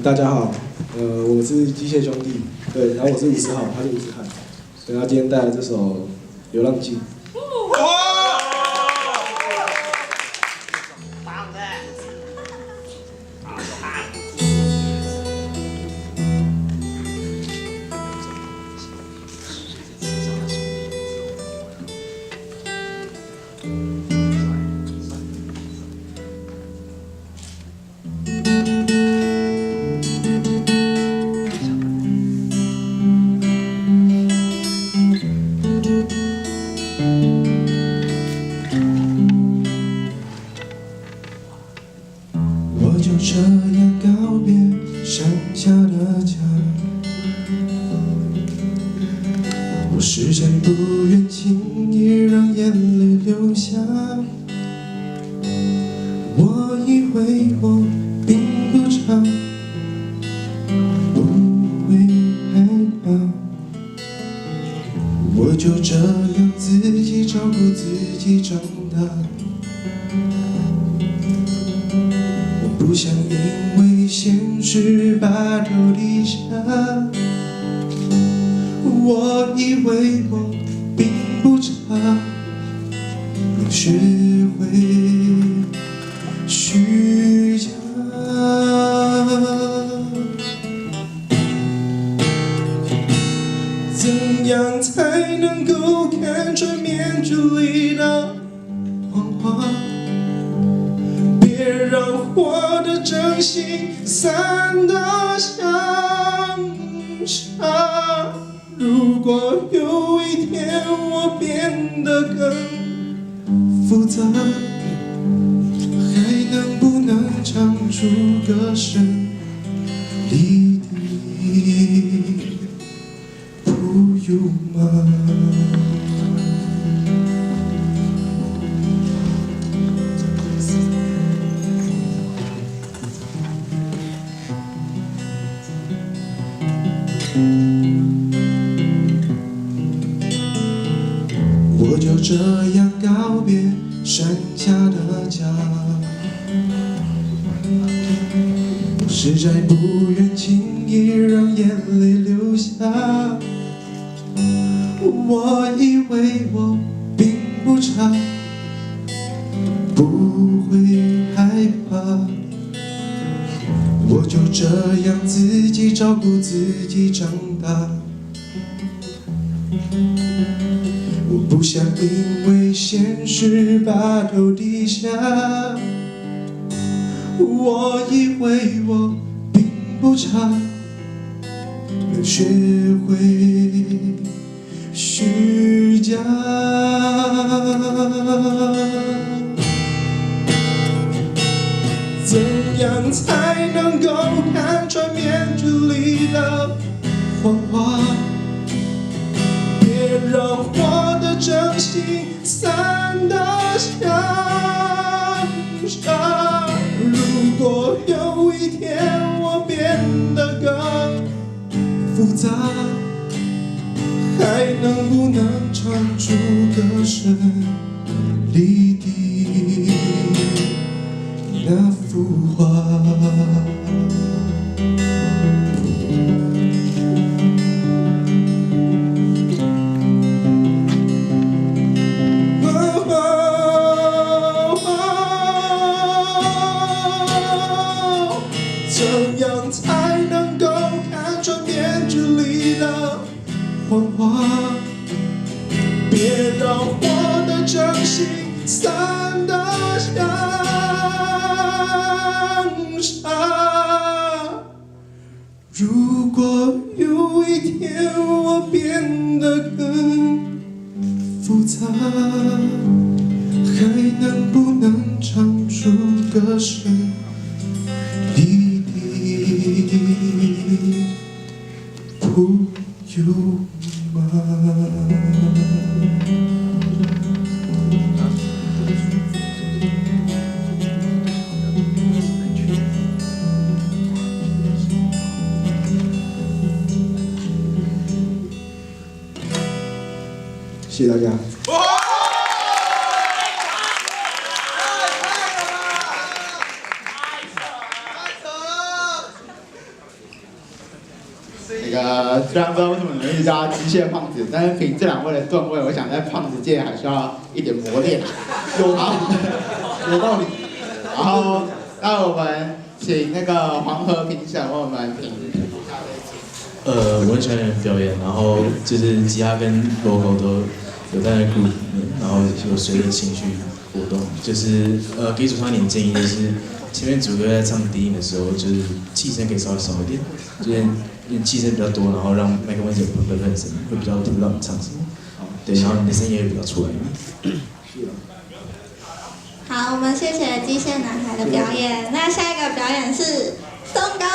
大家好，我是机械兄弟，对，然后我是50号，他是50汉，对，他今天带来这首《流浪记》。我就这样告别山下的家，我实在不愿轻易让眼泪流下。我以为我并不差，不会害怕，我就这样自己照顾自己长大。不想因为现实把头低下，我以为我并不差，要学会虚假。怎样才能够看穿面具里的谎话？别让我的真心散得像沙。如果有一天我变得更复杂，还能不能唱出歌声里的不由吗？我就这样告别山下的家，我实在不愿轻易让眼泪流下。我以为我并不差，不会害怕，我就这样自己照顾自己长大。我不想因为现实把头低下，我以为我并不差，要学会虚假。怎样才能够看穿面具里的谎话？别让我的真心散得像沙。如果有一天我变得更复杂，还能不能唱出歌声里的那幅画？怎样才能够看穿面具里的谎话？别让我的真心散得像沙。如果有一天我变得更复杂，还能不能唱出歌声里不由吗？谢谢大家。虽然不知道为什么你们一直叫他机械胖子，但是凭这2位的吨位，我想在胖子界还需要一点磨练。有道理。然后，那我们请那个黄河评审为我们评。我很喜欢你的表演，然后就是吉他跟 logo 都有在那 group 里面，然后有随着情绪活动。就是给主唱一点建议，就是前面主歌在唱低音的时候，就是气声可以稍微少一点，就是因为气声比较多，然后让麦克风有喷喷声，会比较听不到你唱什么。对，然后你的声音也会比较出来一点。好，我们谢谢机械男孩的表演。那下一个表演是松高。